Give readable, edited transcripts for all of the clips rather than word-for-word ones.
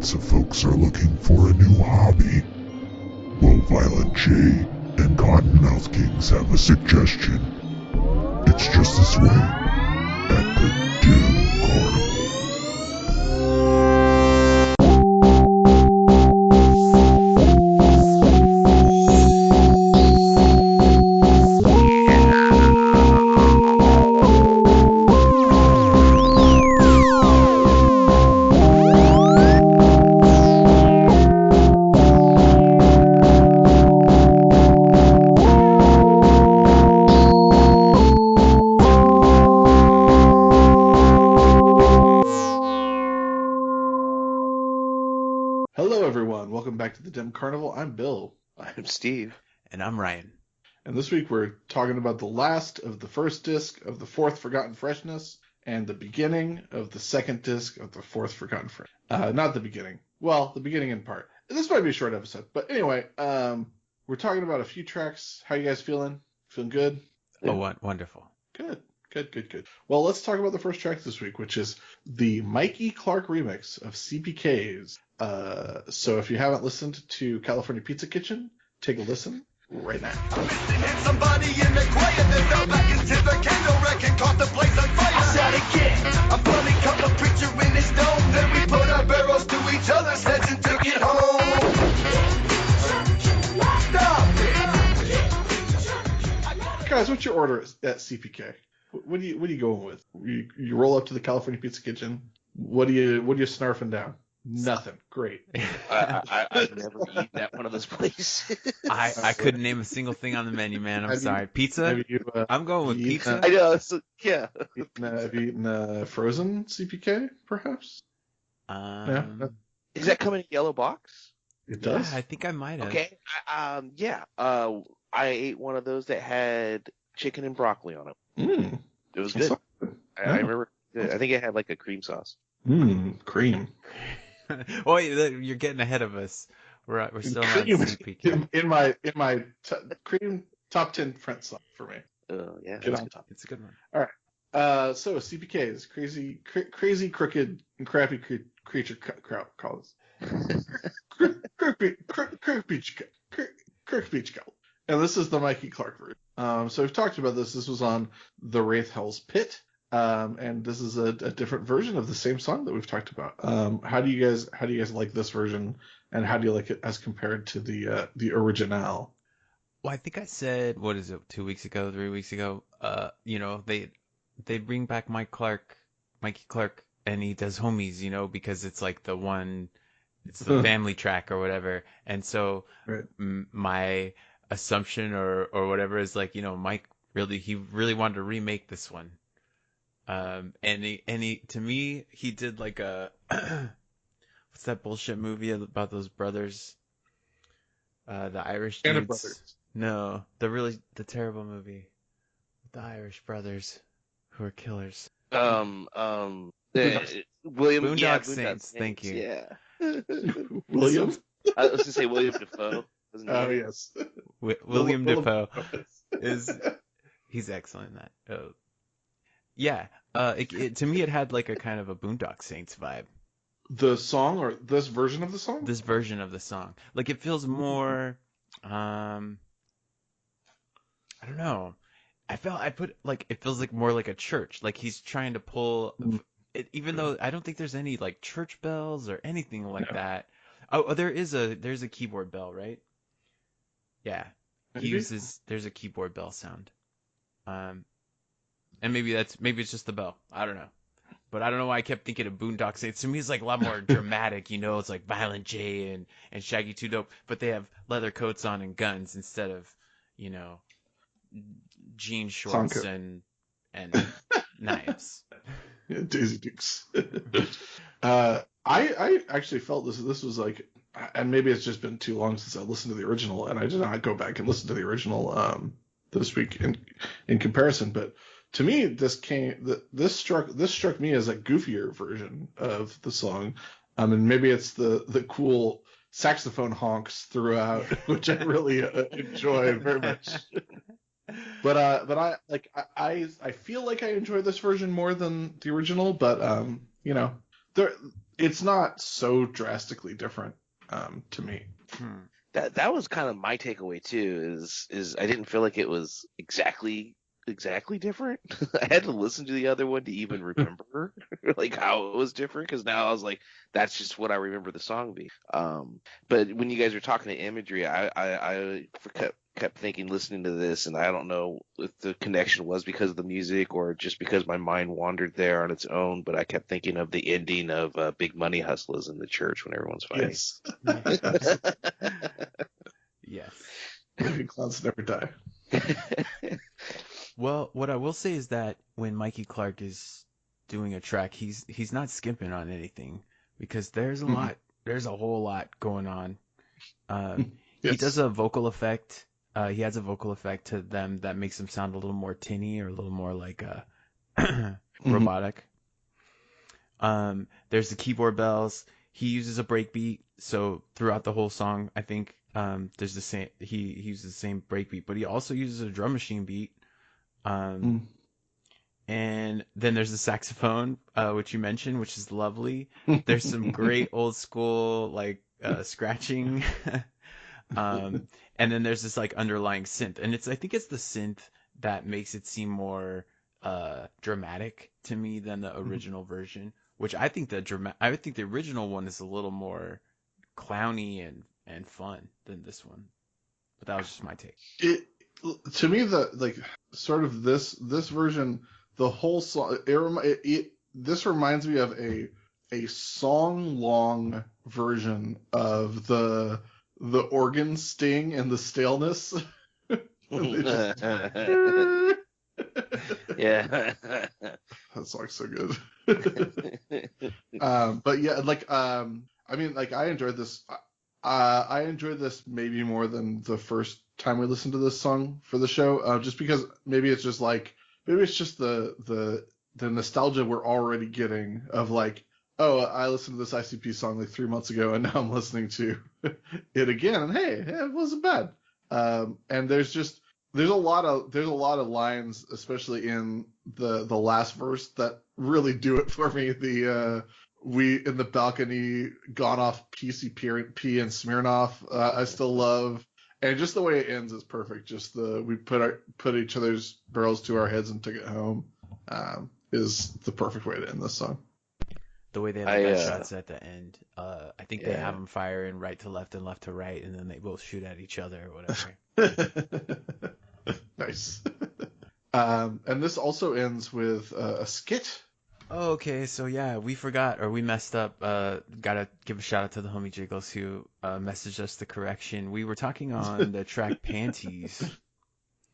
lots of folks are looking for a new hobby. Well, Violent J and Cottonmouth Kings have a suggestion. It's just this way at the Dim Carnival. Back to the Dim Carnival. I'm Bill. I'm Steve. And I'm Ryan. And this week we're talking about the last of the first disc of the fourth Forgotten Freshness and the beginning of the second disc of the fourth Forgotten Freshness. Not the beginning. Well, the beginning in part. This might be a short episode. But anyway, we're talking about a few tracks. How you guys feeling? Feeling good? Oh, wonderful. Good. Well, let's talk about the first track this week, which is the Mikey Clark remix of CPK's. So if you haven't listened to California Pizza Kitchen, take a listen right now. Somebody in the choir that fell back into the candle wreck and caught the place on fire. I said again, a bloody cup of preacher in his dome. Then we put our barrels to each other's heads and took it home. Stop it. Guys, what's your order at CPK? What are you going with? You roll up to the California Pizza Kitchen. What are you snarfing down? Nothing. Great. I've never eaten at one of those places. I couldn't name a single thing on the menu, man. I'm sorry. Pizza? I'm going with pizza. I know. Yeah. Have you eaten frozen CPK, perhaps? Does that come in a yellow box? It does. Yeah, I think I might have. Okay. Yeah. I ate one of those that had chicken and broccoli on it. It was good. I remember. I think it had like a cream sauce. Cream. Oh, you're getting ahead of us. We're still on CPK. In my cream top 10 French song for me. Oh yeah, it's a good one. All right. So CPK is crazy, crooked, and crappy creature calls. Kirk Beach Call. And this is the Mikey Clark version. So we've talked about this. This was on the Wraith Hell's Pit. And this is a different version of the same song that we've talked about. How do you guys like this version, and how do you like it as compared to the original? Well, I think I said, 2 weeks ago, 3 weeks ago, they bring back Mikey Clark, and he does Homies, because it's like it's the family track or whatever. And so right. My assumption or whatever is like, Mike he really wanted to remake this one. And he to me, he did like a, what's that bullshit movie about those brothers? The Irish dudes. Brothers. No, the terrible movie. The Irish brothers who are killers. William. Boondock Saints. Thank you. Yeah. William. I was gonna say William Dafoe. Oh yes. William Dafoe he's excellent in that. Oh. Yeah. To me, it had like a kind of a Boondock Saints vibe. The song, or this version of the song? This version of the song. Like, it feels more, I don't know. It feels like more like a church. Like he's trying to pull it, even though I don't think there's any like church bells or anything like that. Oh, there's a keyboard bell, right? Yeah. There's a keyboard bell sound. And maybe it's just the bell. I don't know. But I don't know why I kept thinking of Boondock Saints. To me, it's like a lot more dramatic, It's like Violent J and Shaggy 2 Dope, but they have leather coats on and guns instead of, jean shorts and knives. Yeah, Daisy Dukes. I actually felt this was like, and maybe it's just been too long since I listened to the original, and I did not go back and listen to the original this week in comparison, but to me, this struck me as a goofier version of the song. And maybe it's the cool saxophone honks throughout, which I really enjoy very much. But I feel like I enjoy this version more than the original. But it's not so drastically different to me. That was kind of my takeaway too. Is I didn't feel like it was exactly different. I had to listen to the other one to even remember like how it was different, because now I was like, that's just what I remember the song being. But when you guys were talking to imagery, I kept thinking, listening to this, and I don't know if the connection was because of the music or just because my mind wandered there on its own, but I kept thinking of the ending of Big Money Hustlers in the church when everyone's fighting. Yes. Yes. Movie clowns never die. Well, what I will say is that when Mikey Clark is doing a track, he's not skimping on anything, because there's a whole lot going on. He does a vocal effect. He has a vocal effect to them that makes them sound a little more tinny or a little more like robotic. There's the keyboard bells. He uses a breakbeat, so throughout the whole song, I think there's the same. He uses the same breakbeat, but he also uses a drum machine beat. And then there's the saxophone, which you mentioned, which is lovely. There's some great old school like scratching. And then there's this like underlying synth, and I think it's the synth that makes it seem more dramatic to me than the original version, which I think I think the original one is a little more clowny and fun than this one. But that was just my take. To me, this version, the whole song, this reminds me of a song-long version of the organ sting and the staleness. Yeah. That song's so good. But yeah, I mean, like, I enjoyed this. I enjoyed this maybe more than the first time we listened to this song for the show, just because maybe it's just the nostalgia we're already getting of like, oh, I listened to this ICP song like 3 months ago, and now I'm listening to it again, and hey, it wasn't bad. And there's a lot of lines, especially in the last verse, that really do it for me. We in the balcony, gone off PCP and Smirnoff. I still love, and just the way it ends is perfect. Just we put each other's barrels to our heads and took it home is the perfect way to end this song. The way they have the gunshots at the end, I think they have them firing right to left and left to right, and then they both shoot at each other or whatever. Nice. And this also ends with a skit. Oh, okay, so yeah, we forgot, or we messed up. Gotta give a shout out to the homie Jiggles who messaged us the correction. We were talking on the track Panties.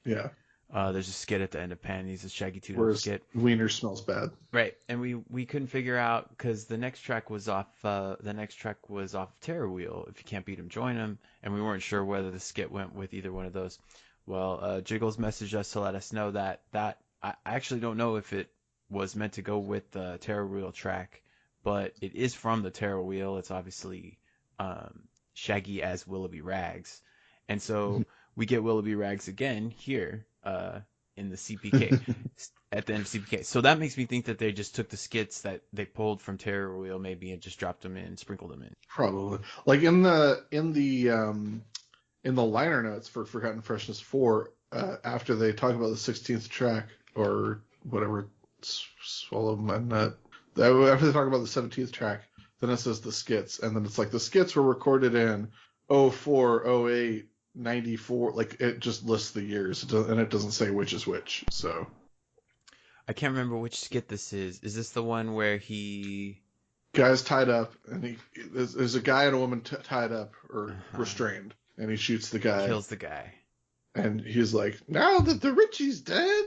Yeah. There's a skit at the end of Panties, a Shaggy Two skit. Wiener smells bad. Right, and we couldn't figure out, because the next track was off. The next track was off Terror Wheel. If you can't beat 'em, join 'em. And we weren't sure whether the skit went with either one of those. Well, Jiggles messaged us to let us know that I actually don't know if it was meant to go with the Terror Wheel track, but it is from the Terror Wheel. It's obviously Shaggy as Willoughby Rags, and so we get Willoughby Rags again here in the CPK at the end of CPK. So that makes me think that they just took the skits that they pulled from Terror Wheel maybe and just dropped them in, sprinkled them in. Probably, like in the liner notes for Forgotten Freshness 4, after they talk about the 16th track or whatever. Swallow my nut. After they talk about the 17th track, then it says the skits, and then it's like the skits were recorded in 04, 08, 94. Like, it just lists the years, and it doesn't say which is which. So I can't remember which skit this is. Is this the one where guy's tied up, and there's a guy and a woman tied up or restrained, and he shoots the guy, kills the guy, and he's like, "Now that the Richie's dead."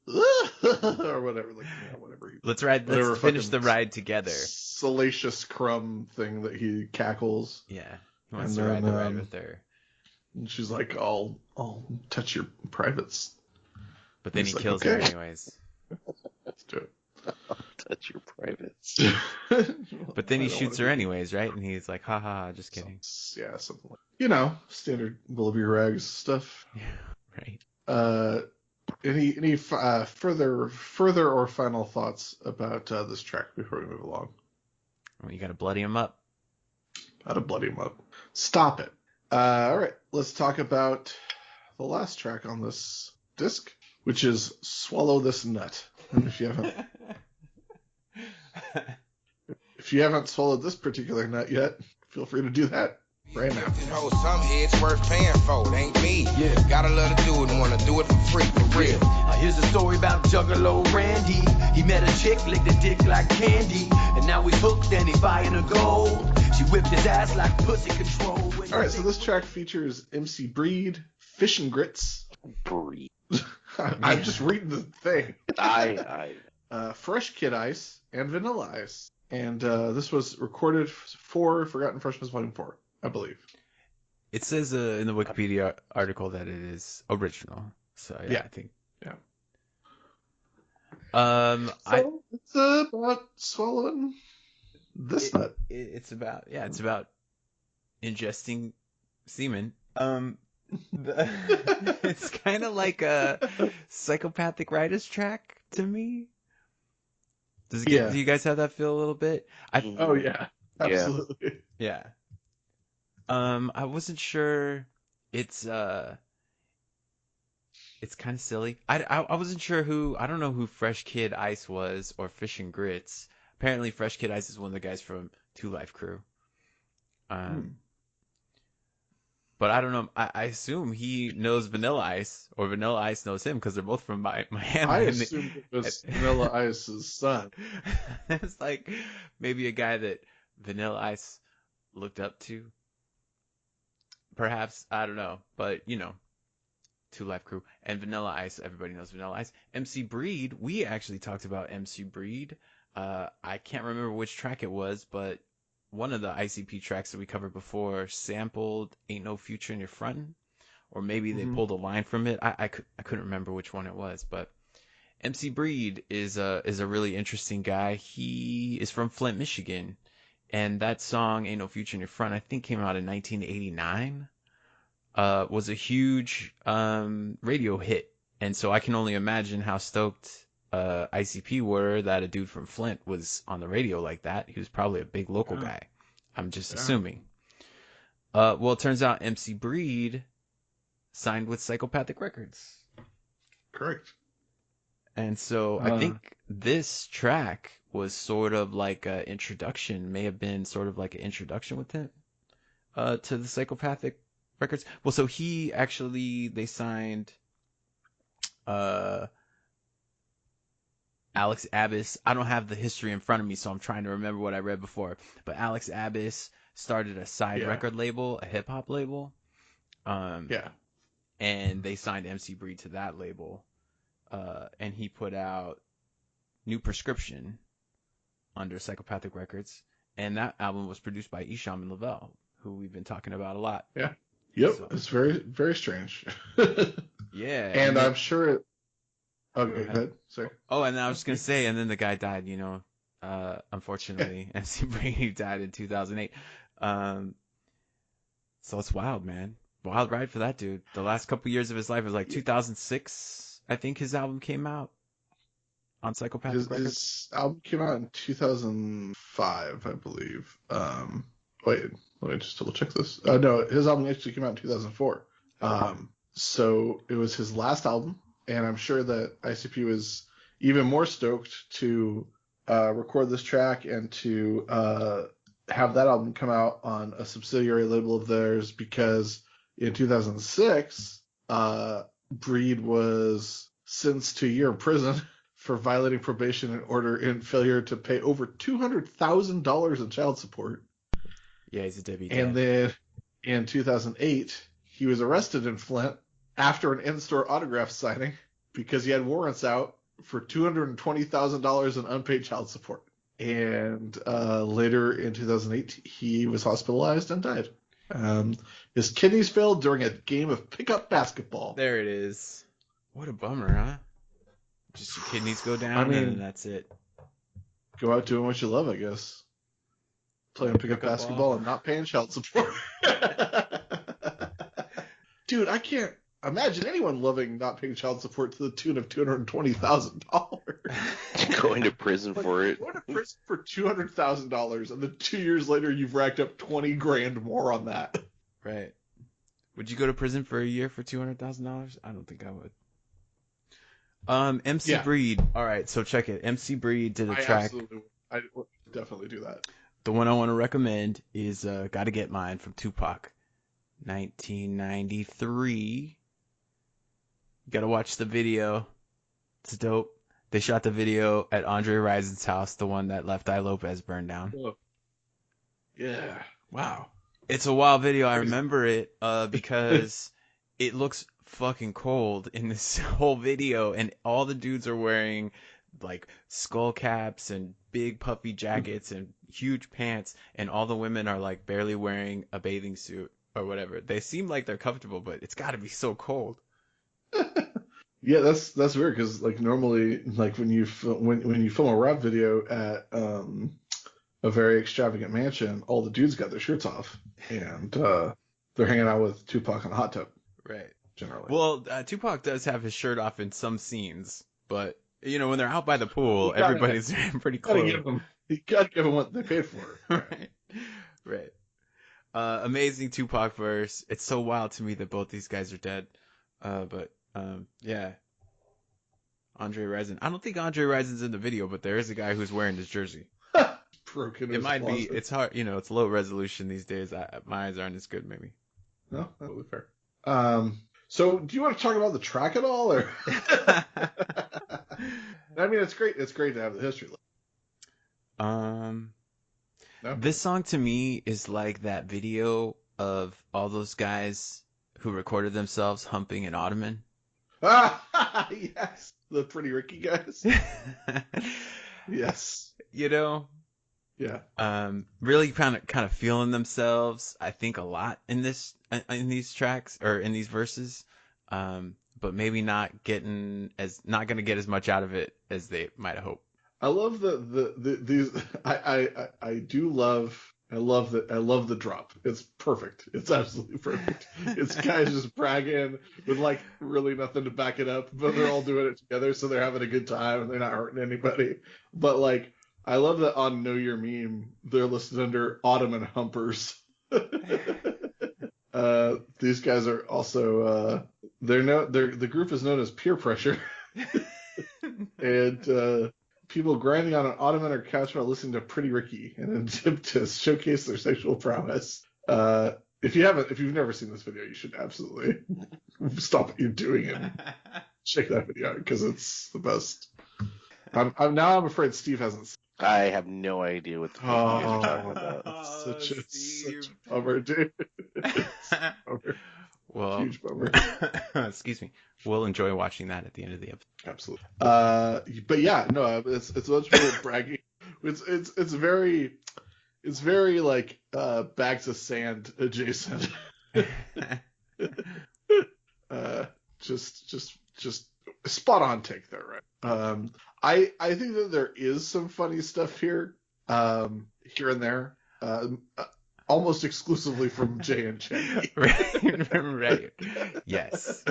Or whatever, like, whatever. Let's finish the ride together. Salacious crumb thing that he cackles. Yeah, he wants to ride the ride with her. And she's like, "I'll touch your privates." But then he kills her anyways. Let's do it. I'll touch your privates. But then he shoots her anyways, right? And he's like, "Ha ha, just kidding." Yeah, something like standard Willoughby Rags stuff. Yeah, right. Any further or final thoughts about this track before we move along? You got to bloody him up. Gotta bloody him up. Stop it. All right, let's talk about the last track on this disc, which is "Swallow This Nut." And if you haven't swallowed this particular nut yet, feel free to do that right now. Some heads worth paying for, it ain't me. Yeah, gotta love to do it and wanna do it for free, for real. Here's a story about Juggalo Randy. He met a chick, licked a dick like candy, and now he's hooked and he's buying her gold. She whipped his ass like pussy control. All right, so this track features MC Breed, Fish and Grits. Breed. I'm just reading the thing. Fresh Kid Ice and Vanilla Ice. And this was recorded for Forgotten Freshness Volume 4, I believe. It says in the Wikipedia article that it is original. So yeah. I think. Yeah. It's about swallowing this nut. It's about ingesting semen. It's kind of like a Psychopathic Writers track to me. Do you guys have that feel a little bit? Oh yeah, absolutely. Yeah. I wasn't sure. It's kind of silly. I wasn't sure I don't know who Fresh Kid Ice was or Fish and Grits. Apparently, Fresh Kid Ice is one of the guys from Two Life Crew. But I don't know. I assume he knows Vanilla Ice, or Vanilla Ice knows him, because they're both from Miami. I assumed it was Vanilla Ice's son. It's like maybe a guy that Vanilla Ice looked up to. Perhaps, I don't know. But, Two Life Crew. And Vanilla Ice, everybody knows Vanilla Ice. MC Breed, we actually talked about MC Breed. I can't remember which track it was, but one of the ICP tracks that we covered before sampled "Ain't No Future in Your Frontin'," or maybe they pulled a line from it. I couldn't remember which one it was, but MC Breed is a really interesting guy. He is from Flint, Michigan, and that song "Ain't No Future in Your Front" I think came out in 1989. Was a huge radio hit, and so I can only imagine how stoked ICP were that a dude from Flint was on the radio like that. He was probably a big local guy. I'm just assuming. Well, it turns out MC Breed signed with Psychopathic Records. Correct. And so I think this track was sort of like an introduction, may have been sort of like an introduction with him to the Psychopathic Records. Well, so they signed Alex Abbas. I don't have the history in front of me, so I'm trying to remember what I read before. But Alex Abbas started a side record label, a hip hop label. And they signed MC Breed to that label. And he put out New Prescription under Psychopathic Records. And that album was produced by Isham and Lavelle, who we've been talking about a lot. Yeah. Yep. So, it's very, very strange. Yeah. And I'm sure it. Okay, go ahead. Sorry. Oh, and I was just going to say, and then the guy died, unfortunately. MC Breed died in 2008. So it's wild, man. Wild ride for that dude. The last couple years of his life was like 2006, I think his album came out on Psychopathic Records. His album came out in 2005, I believe. Wait, let me just double check this. No, his album actually came out in 2004. So it was his last album. And I'm sure that ICP was even more stoked to record this track and to have that album come out on a subsidiary label of theirs, because in 2006, Breed was sentenced to a year in prison for violating probation and order in failure to pay over $200,000 in child support. Yeah, he's a deadbeat. And then in 2008, he was arrested in Flint after an in-store autograph signing because he had warrants out for $220,000 in unpaid child support. And later in 2008, he was hospitalized and died. His kidneys failed during a game of pickup basketball. There it is. What a bummer, huh? Just your kidneys go down, and that's it. Go out doing what you love, I guess. Playing pickup basketball and not paying child support. Dude, I can't imagine anyone loving not paying child support to the tune of $220,000. Going to prison for it. prison for $200,000, and then 2 years later you've racked up 20 grand more on that. Right. Would you go to prison for a year for $200,000? I don't think I would. MC Yeah. Breed. All right, so check it. MC Breed did a track. I would definitely do that. The one I want to recommend is Gotta Get Mine from Tupac. 1993. You gotta watch the video. It's dope. They shot the video at Andre Risen's house, the one that Left Eye Lopez burned down. Oh. Yeah. Wow. It's a wild video. I remember it because it looks fucking cold in this whole video, and all the dudes are wearing like skull caps and big puffy jackets and huge pants, and all the women are like barely wearing a bathing suit or whatever. They seem like they're comfortable, but it's got to be so cold. Yeah, that's weird because like normally like when you film a rap video at a very extravagant mansion, all the dudes got their shirts off and they're hanging out with Tupac on a hot tub. Right. Generally. Well, Tupac does have his shirt off in some scenes, but you know when they're out by the pool, You gotta- everybody's pretty close. You gotta give them what they paid for. Right. Right. Amazing Tupac verse. It's so wild to me that both these guys are dead. But yeah. Andre Rison. I don't think Andre Rison's in the video, but there is a guy who's wearing his jersey. Broken. It his might be. closet. It's hard. You know, it's low resolution these days. My eyes aren't as good, maybe. No, that would be fair. So do you want to talk about the track at all, or? I mean, it's great. It's great to have the history. No? This song to me is like that video of all those guys who recorded themselves humping an ottoman. Yes, the Pretty Ricky guys. Yes. You know, Yeah. really kind of feeling themselves. I think a lot in these tracks or in these verses, but maybe not gonna get as much out of it as they might have hoped. I love these. I love the drop. It's perfect. It's absolutely perfect. It's guys just bragging with like really nothing to back it up, but they're all doing it together, so they're having a good time and they're not hurting anybody. But like, I love that on Know Your Meme, they're listed under Ottoman Humpers. These guys are also the group is known as Peer Pressure, and people grinding on an ottoman or couch while listening to Pretty Ricky in an attempt to showcase their sexual prowess. If you've never seen this video, you should absolutely stop what you're doing and check that video out because it's the best. I'm afraid Steve hasn't seen. I have no idea what the fuck you guys are talking about. Such a bummer, dude. Bummer. Well, Huge bummer. excuse me. We'll enjoy watching that at the end of the episode. Absolutely. But yeah, no, it's much more bragging. It's very like bags of sand adjacent. Just spot on take there, right? I think that there is some funny stuff here and there. Almost exclusively from Jay and Jenny. Right. Yes.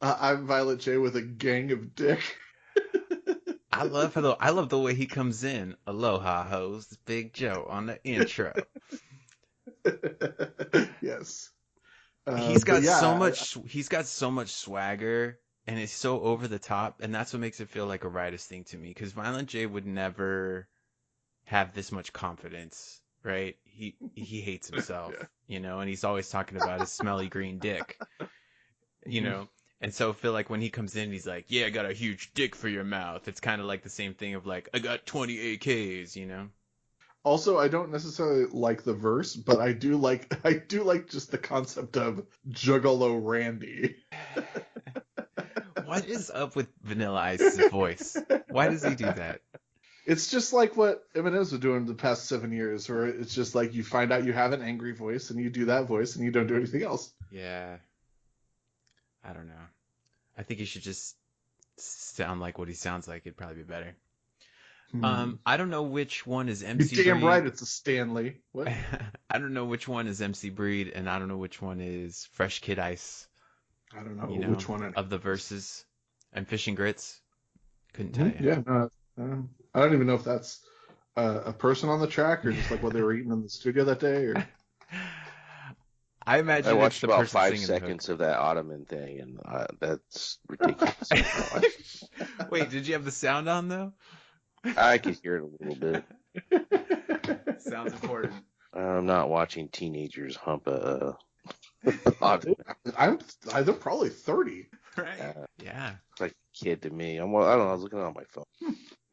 I'm Violet J with a gang of dick. I love the way he comes in. Aloha hoes, Big Joe on the intro. Yes. He's got so much swagger, and it's so over the top, and that's what makes it feel like a Riders thing to me. Because Violent J would never have this much confidence, right? He hates himself, Yeah. you know, and he's always talking about his smelly green dick, you know. And so I feel like when he comes in, he's like, "Yeah, I got a huge dick for your mouth." It's kind of like the same thing of like, "I got 20 AKs," you know. Also, I don't necessarily like the verse, but I do like just the concept of Juggalo Randy. What is up with Vanilla Ice's voice? Why does he do that? It's just like what Eminem's been doing the past 7 years, where it's just like you find out you have an angry voice and you do that voice and you don't do anything else. Yeah. I don't know. I think he should just sound like what he sounds like. It'd probably be better. I don't know which one is MC You're damn Breed. right, it's a Stanley. What? I don't know which one is MC Breed, and I don't know which one is Fresh Kid Ice. I don't know, You know, which one. of the verses. And Fish and Grits. Couldn't tell you. Yeah, no, I don't even know if that's a person on the track, or just like what they were eating in the studio that day? Or I imagine I it's watched the about person 5 singing the hook. seconds of that Ottoman thing, and that's ridiculous. Wait, did you have the sound on though? I could hear it a little bit. Sounds important. I'm not watching teenagers hump a Ottoman. They're probably 30. Right. Yeah. It's like a kid to me. I don't know. I was looking on my phone.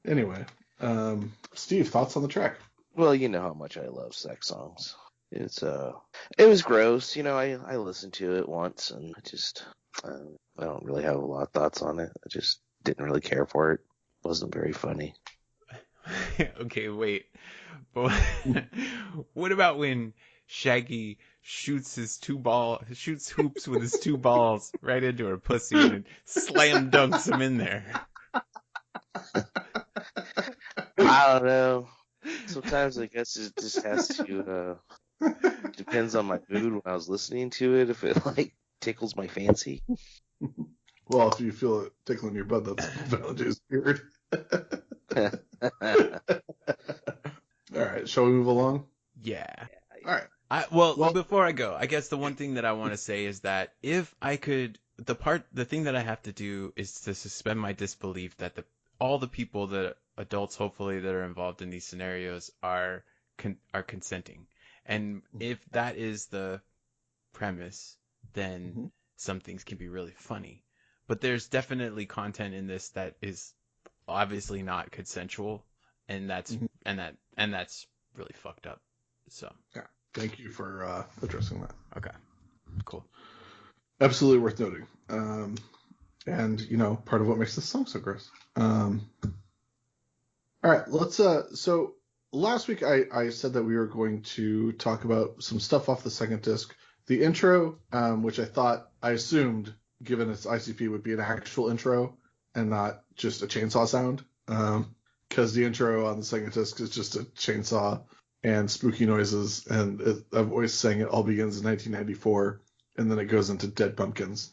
Anyway, Steve, thoughts on the track? Well, you know how much I love sex songs. It was gross. I listened to it once, and I don't really have a lot of thoughts on it. I just didn't really care for it. It wasn't very funny. Okay, wait. But what about when Shaggy shoots hoops with his 2 balls right into her pussy and slam dunks him in there? I don't know. Sometimes I guess it just has to depends on my mood when I was listening to it. If it like tickles my fancy. Well, if you feel it tickling your butt, that's Violent J's beard. All right, shall we move along? Yeah. All right. Well, before I go, I guess the one thing that I want to say is that if I could, the thing that I have to do is to suspend my disbelief that all the people, that adults hopefully that are involved in these scenarios are consenting. And if that is the premise, then some things can be really funny. But there's definitely content in this that is obviously not consensual, and that's and that's really fucked up. So yeah, thank you for addressing that. Okay, cool. Absolutely worth noting. And part of what makes this song so gross. All right, let's. So last week I said that we were going to talk about some stuff off the second disc. The intro, which I assumed, given its ICP, would be an actual intro and not just a chainsaw sound. Because the intro on the second disc is just a chainsaw and spooky noises, and a voice saying it all begins in 1994, and then it goes into Dead Pumpkins,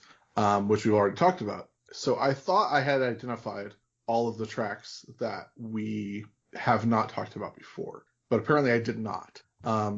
which we've already talked about. So I thought I had identified all of the tracks that we have not talked about before, but apparently I did not.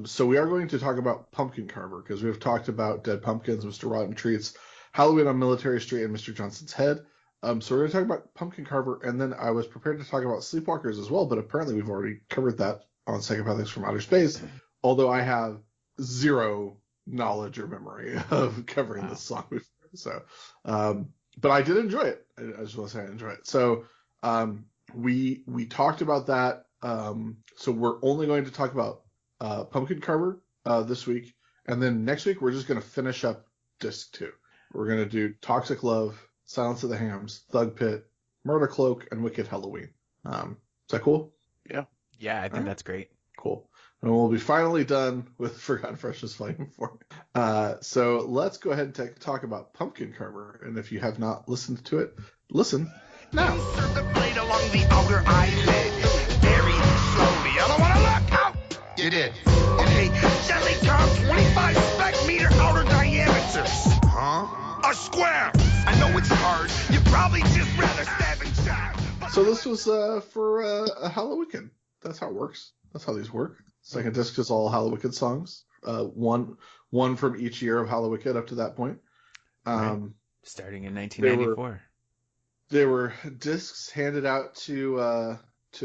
So we are going to talk about Pumpkin Carver, because we've talked about Dead Pumpkins, Mr. Rotten Treats, Halloween on Military Street, and Mr. Johnson's Head. So we're going to talk about Pumpkin Carver, and then I was prepared to talk about Sleepwalkers as well, but apparently we've already covered that on Psychopathics from Outer Space, although I have zero knowledge or memory of covering this song before. So, but I did enjoy it. I just want to say I enjoy it. So we talked about that. So we're only going to talk about Pumpkin Carver this week, and then next week we're just going to finish up Disc 2. We're going to do Toxic Love, Silence of the Hams, Thug Pit, Murder Cloak, and Wicked Halloween. Is that cool? Yeah, I think that's great. Cool. And we'll be finally done with Forgotten Freshness Volume 4. So let's go ahead and talk about Pumpkin Carver. And if you have not listened to it, listen now. Insert the blade along the outer eyelid. Very slowly. I don't want to look out. You did. Okay, gently come 25 spec meter outer diameters. Huh? A square. I know it's hard. You probably just rather stab and jab. So this was for a Halloween. That's how it works. That's how these work. Second disc is all Halloween songs. One from each year of Halloween up to that point. Right. Starting in 1994. They were discs handed out to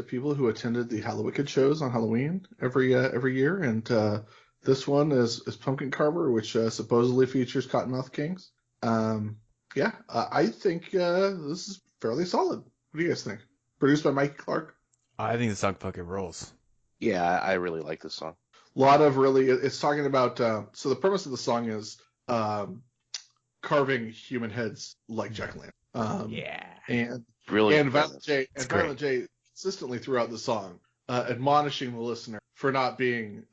people who attended the Halloween shows on Halloween every year, and this one is Pumpkin Carver, which supposedly features Cottonmouth Kings. I think this is fairly solid. What do you guys think? Produced by Mike Clark. I think the song fucking rolls. Yeah, I really like this song. A lot of it's talking about, so the premise of the song is carving human heads like jack-o'-lantern. And Brilliant. And Violent J consistently throughout the song admonishing the listener for not being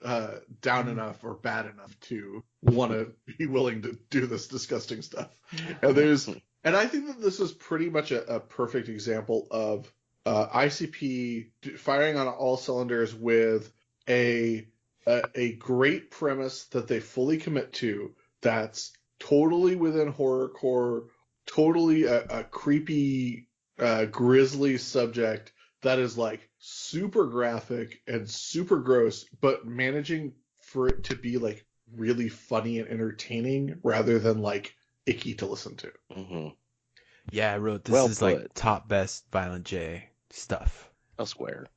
down enough or bad enough to want to be willing to do this disgusting stuff. And I think that this is pretty much a perfect example of ICP firing on all cylinders with a great premise that they fully commit to, that's totally within horrorcore, totally a creepy, grisly subject that is like super graphic and super gross, but managing for it to be like really funny and entertaining rather than like icky to listen to. Mm-hmm. Yeah, I wrote this Well is like put. top best Violent J stuff. Elsewhere.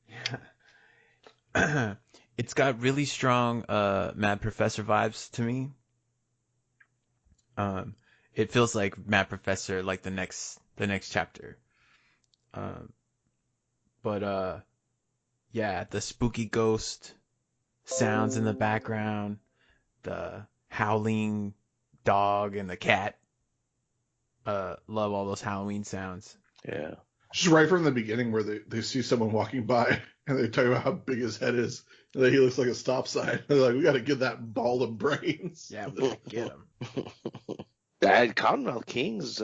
It's got really strong Mad Professor vibes to me. It feels like Mad Professor, like the next chapter. But yeah, the spooky ghost sounds in the background, the howling dog and the cat. Love all those Halloween sounds. Yeah. Just right from the beginning where they see someone walking by and they talk about how big his head is and that he looks like a stop sign. They're like, we got to get that ball of brains. Yeah, we gotta get him. And Cottonmouth Kings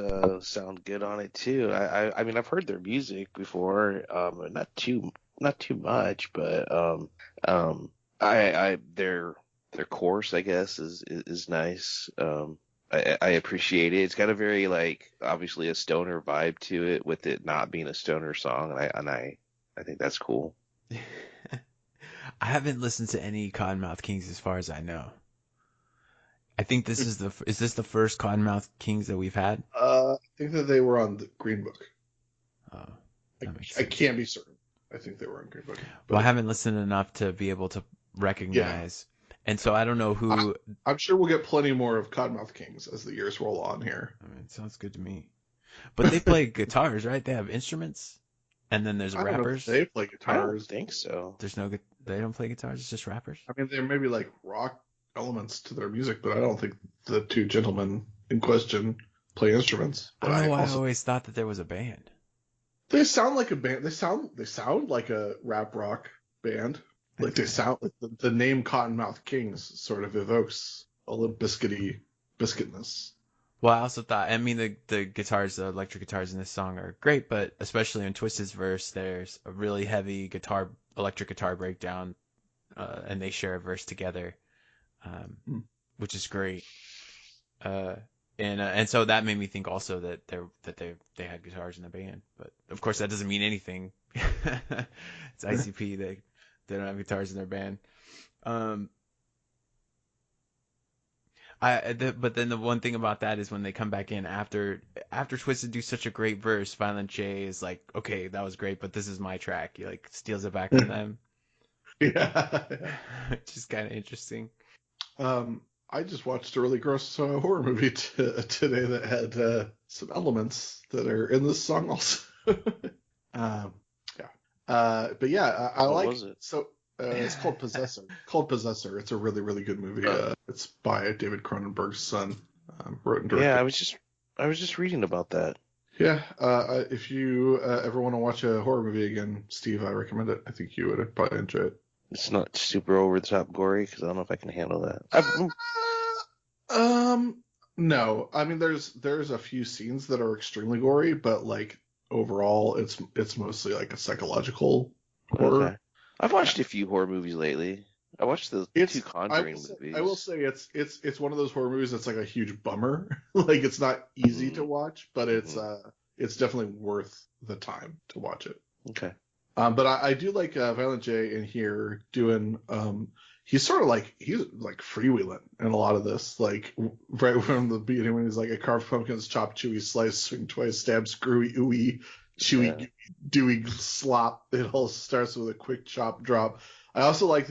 sound good on it too. I mean I've heard their music before, not too much, but I their chorus I guess is nice. I appreciate it. It's got a very like obviously a stoner vibe to it with it not being a stoner song, and I think that's cool. I haven't listened to any Cottonmouth Kings as far as I know. I think this is this the first Cottonmouth Kings that we've had? I think that they were on the Green Book. Oh, I can't be certain. I think they were on Green Book. Well, I haven't listened enough to be able to recognize. And so I don't know who. I'm sure we'll get plenty more of Cottonmouth Kings as the years roll on here. I mean, it sounds good to me. But they play guitars, right? They have instruments, and then there's I don't know if rappers. they play I guitars. don't think so. There's no. They don't play guitars. It's just rappers. I mean, there may be like rock elements to their music, but I don't think the two gentlemen in question play instruments. But I don't know why I always thought that there was a band. They sound like a band. They sound like a rap rock band. Like they sound like the name Cottonmouth Kings sort of evokes a little biscuitness. Well, I also thought. I mean, the guitars, the electric guitars in this song are great, but especially in Twisted's verse, there's a really heavy electric guitar breakdown, and they share a verse together, which is great. And so that made me think also that they had guitars in the band, but of course that doesn't mean anything. It's ICP. They don't have guitars in their band. But then the one thing about that is when they come back in after Twisted do such a great verse, Violent J is like, okay, that was great, but this is my track. He like steals it back from them. Yeah. Which is kind of interesting. I just watched a really gross horror movie today that had some elements that are in this song also. Yeah. But yeah, I What like was it? So it's called Possessor. It's a really, really good movie. It's by David Cronenberg's son. Wrote and directed. Yeah, I was just reading about that. Yeah. If you ever want to watch a horror movie again, Steve, I recommend it. I think you would probably enjoy it. It's not super over the top gory because I don't know if I can handle that. No. I mean, there's a few scenes that are extremely gory, but like overall, it's mostly like a psychological horror. Okay. I've watched a few horror movies lately. I watched the two Conjuring movies. I will say it's one of those horror movies that's like a huge bummer. Like it's not easy to watch, but it's definitely worth the time to watch it. Okay. But I do like Violent J in here doing. He's freewheeling in a lot of this. Like right from the beginning when he's like, I carved pumpkins, chop, chewy, slice, swing twice, stab, screwy, ooey, chewy, dewy slop. It all starts with a quick chop drop. I also like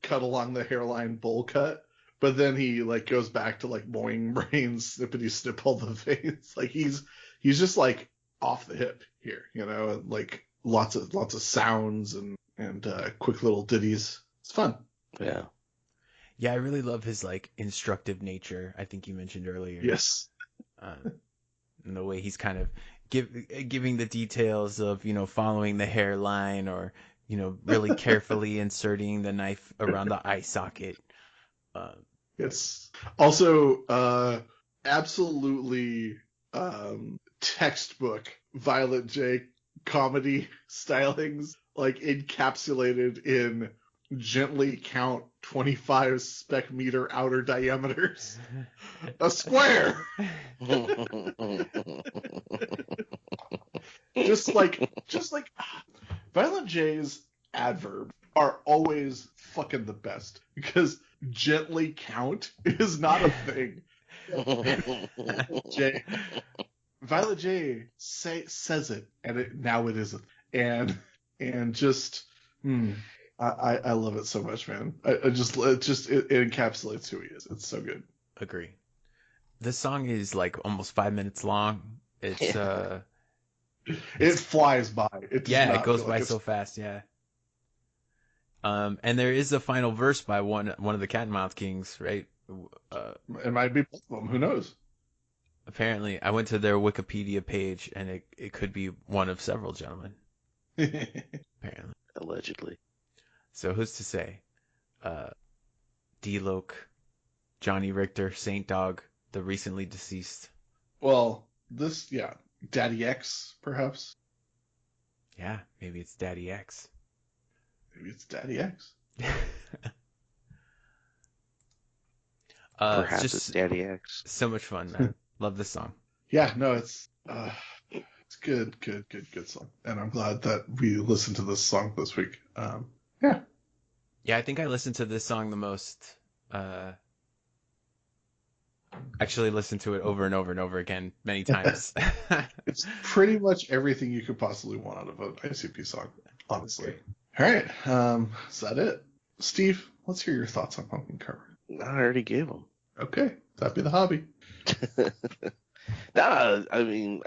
cut along the hairline bowl cut, but then he like goes back to like boing brains, snippety snip all the veins. Like he's just like off the hip here, and like lots of sounds and quick little ditties. It's fun. Yeah. Yeah, I really love his like instructive nature. I think you mentioned earlier. Yes. And the way he's kind of giving the details of following the hairline or really carefully inserting the knife around the eye socket. It's also absolutely textbook Violent J comedy stylings, like encapsulated in gently count 25 spec meter outer diameters. A square. just like Violent J's adverbs are always fucking the best because gently count is not a thing. J, Violet J says it, and now it isn't, and just I love it so much, man. It encapsulates who he is. It's so good. Agree. This song is like almost 5 minutes long. It's it flies by. It goes by so fast. Yeah. And there is a final verse by one of the Cottonmouth Kings, right? It might be both of them. Who knows? Apparently, I went to their Wikipedia page, and it could be one of several gentlemen. Apparently. Allegedly. So who's to say? D-Loc, Johnny Richter, Saint Dog, the recently deceased. Well, Daddy X, perhaps? Yeah, maybe it's Daddy X. Maybe it's Daddy X. Perhaps it's Daddy X. So much fun, man. Love this song. Yeah, no, it's good song, and I'm glad that we listened to this song this week. Yeah, I think I listened to this song the most. Actually, listened to it over and over and over again many times. It's pretty much everything you could possibly want out of an ICP song, honestly. All right, is that it? Steve, let's hear your thoughts on Pumpkin Carver. I already gave them. Okay, that'd be the hobby. Nah, I mean,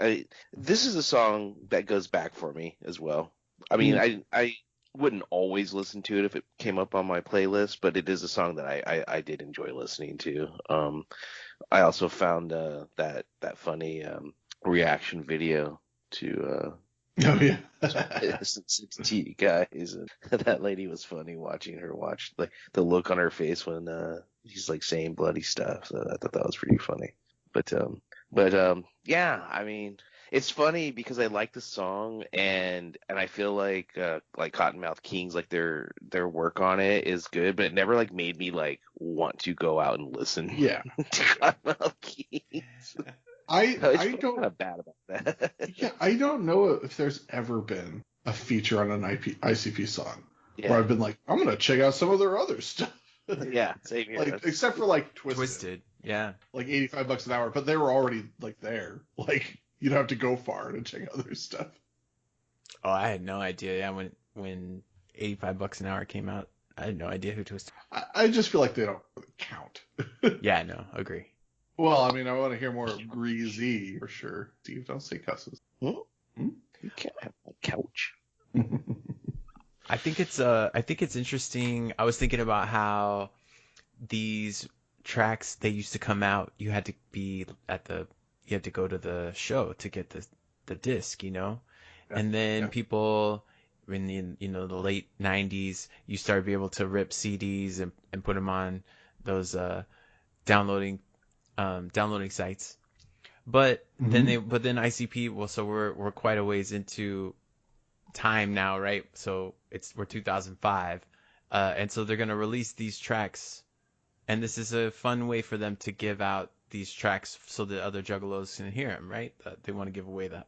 this is a song that goes back for me as well. I mean, I wouldn't always listen to it if it came up on my playlist, but it is a song that I did enjoy listening to. I also found that funny reaction video to Oh yeah, 60 guys, and that lady was funny watching her watch, like the look on her face when he's like saying bloody stuff. So I thought that was pretty funny. But yeah, I mean, it's funny because I like the song, and I feel like Cottonmouth Kings, like their work on it is good, but it never like made me like want to go out and listen. Yeah. to Cottonmouth Kings. I don't kind of bad about that. Yeah, I don't know if there's ever been a feature on an ICP song where I've been like, I'm gonna check out some of their other stuff. Yeah, same here. Like, except for like Twisted, yeah, like $85 an hour, but they were already like there. Like you don't have to go far to check out their stuff. Oh, I had no idea. Yeah, when $85 an hour came out, I had no idea who Twisted. I just feel like they don't really count. Yeah, no, agree. Well, I mean, I want to hear more of Greasy for sure. Steve, don't say cusses. You can't have my couch. I think it's interesting. I was thinking about how these tracks, they used to come out, you had to go to the show to get the disc, you know? Yeah, and then people in the late 90s, you started to be able to rip CDs and put them on those downloading sites. But then ICP, well, so we're quite a ways into time now, right? So we're 2005, and so they're gonna release these tracks, and this is a fun way for them to give out these tracks so that other juggalos can hear them, right? They want to give away the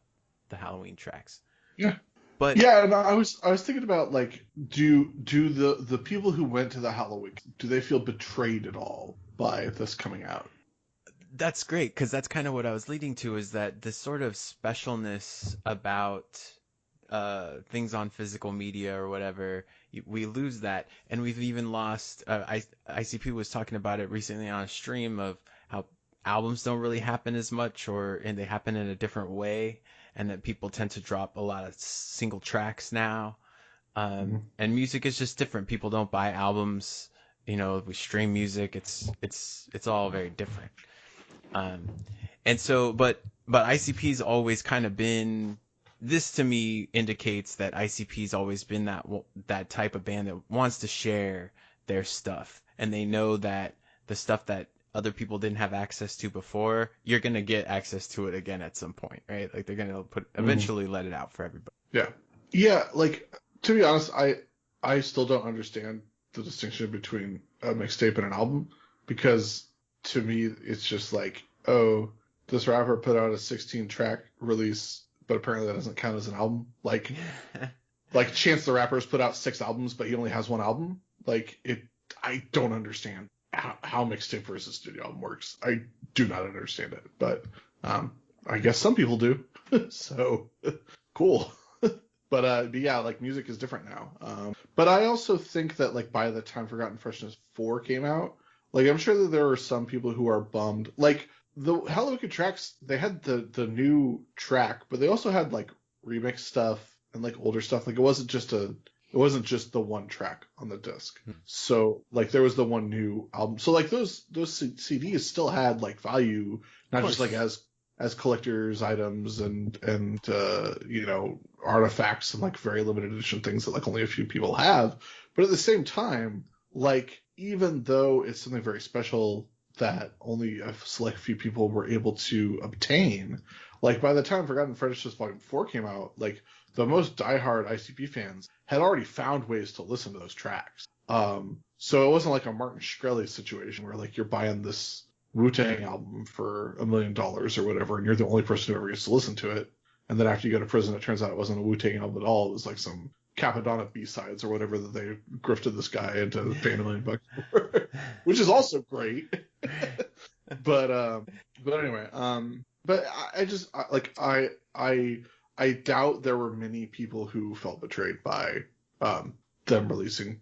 Halloween tracks. Yeah. But yeah, and I was thinking about like, do the people who went to the Halloween, do they feel betrayed at all by this coming out? That's great, because that's kind of what I was leading to, is that this sort of specialness about things on physical media or whatever, we lose that. And we've even lost, ICP was talking about it recently on a stream of how albums don't really happen as much, and they happen in a different way, and that people tend to drop a lot of single tracks now. And music is just different. People don't buy albums, we stream music. It's all very different. And so, but ICP's always kind of been, this to me indicates that ICP's always been that type of band that wants to share their stuff, and they know that the stuff that other people didn't have access to before, you're going to get access to it again at some point, right? Like they're going to eventually let it out for everybody. Yeah. Yeah. Like, to be honest, I still don't understand the distinction between a mixtape and an album, because to me, it's just like, oh, this rapper put out a 16-track release, but apparently that doesn't count as an album. Like, like Chance the Rapper's put out 6 albums, but he only has 1 album. Like I don't understand how mixtape versus studio album works. I do not understand it, but I guess some people do. So cool. But yeah, like music is different now. But I also think that like by the time Forgotten Freshness 4 came out, like I'm sure that there are some people who are bummed. Like the Hello Wicked tracks, they had the new track, but they also had like remix stuff and like older stuff. Like it wasn't just the one track on the disc. So like there was the one new album. So like those CDs still had like value, not just like as collector's items and artifacts and like very limited edition things that like only a few people have. But at the same time, like even though it's something very special that only a select few people were able to obtain, like by the time Forgotten Freshness Volume 4 came out, like the most diehard ICP fans had already found ways to listen to those tracks. So it wasn't like a Martin Shkreli situation where like you're buying this Wu-Tang album for $1 million or whatever, and you're the only person who ever gets to listen to it. And then after you go to prison, it turns out it wasn't a Wu-Tang album at all. It was like some Capadonna B-sides or whatever that they grifted this guy into paying $1 million for, which is also great. But anyway, but I doubt there were many people who felt betrayed by them releasing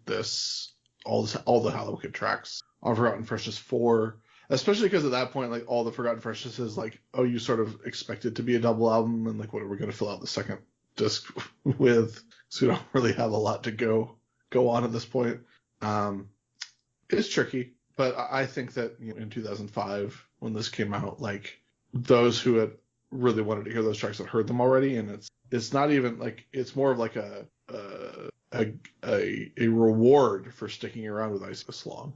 all the Hello Wicked tracks on Forgotten Freshness 4. Especially because at that point, like all the Forgotten Freshness is like, oh, you sort of expect it to be a double album, and like, what are we going to fill out the second disc with? So we don't really have a lot to go on at this point. It's tricky, but I think that in 2005 when this came out, like those who had really wanted to hear those tracks had heard them already, and it's not even like it's more of like a reward for sticking around with Ice this long,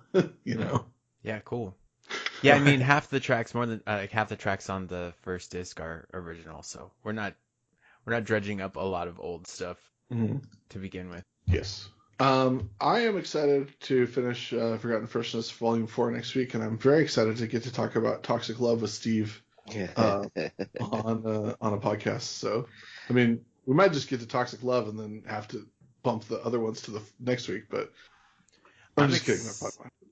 Yeah, cool. Yeah, I mean half the tracks on the first disc are original, so we're not dredging up a lot of old stuff to begin with. Yes. I am excited to finish Forgotten Freshness Volume 4 next week, and I'm very excited to get to talk about Toxic Love with Steve on a podcast. So, I mean, we might just get to Toxic Love and then have to bump the other ones to the next week, but I'm just kidding.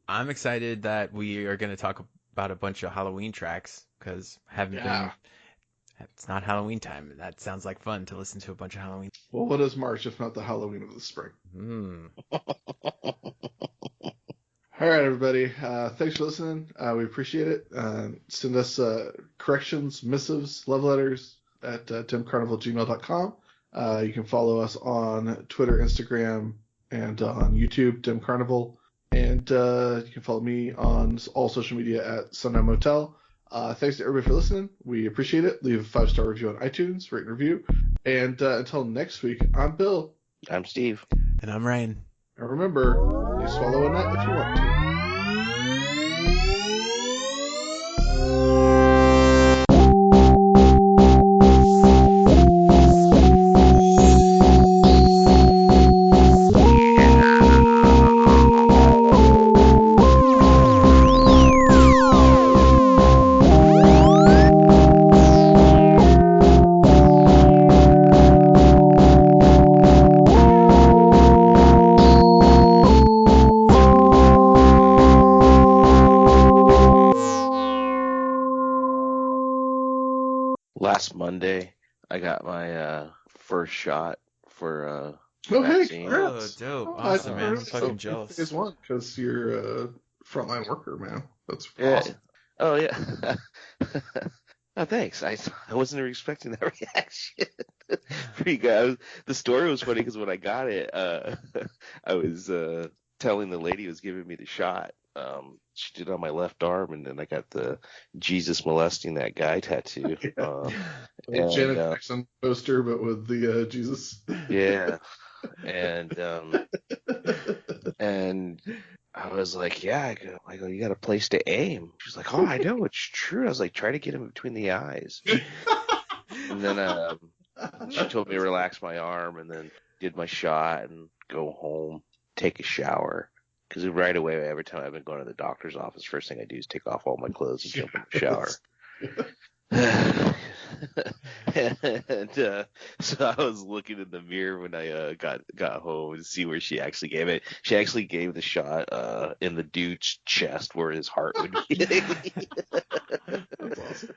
I'm excited that we are going to talk about a bunch of Halloween tracks because it's not Halloween time. That sounds like fun to listen to a bunch of Halloween. Well, what is March if not the Halloween of the spring? All right, everybody. Thanks for listening. We appreciate it. Send us corrections, missives, love letters at dimcarnival@gmail.com. You can follow us on Twitter, Instagram, and on YouTube, Dim Carnival. And you can follow me on all social media at Sundown Motel. Thanks to everybody for listening. We appreciate it. Leave a 5-star review on iTunes, rate and review. And until next week, I'm Bill. I'm Steve. And I'm Ryan. And remember, you swallow a nut if you want to. Last Monday, I got my first shot for Oh, hey, vaccine. congrats. Dope. Awesome, man. I'm fucking jealous. Phase 1, because you're a frontline worker, man. That's Yeah. awesome. Oh yeah. Oh, thanks. I wasn't expecting that reaction. Pretty good. The story was funny because when I got it, I was telling the lady who was giving me the shot. She did it on my left arm, and then I got the Jesus molesting that guy tattoo. Janet Jackson poster, but with the Jesus. Yeah. And I was like, yeah, I go, you got a place to aim. She's like, oh, I know, it's true. I was like, try to get him between the eyes. And then she told me to relax my arm, and then did my shot and go home, take a shower. Because right away, every time I've been going to the doctor's office, first thing I do is take off all my clothes and jump in the shower. And so I was looking in the mirror when I got home to see where she actually gave it. She actually gave the shot in the dude's chest where his heart would be. That's awesome.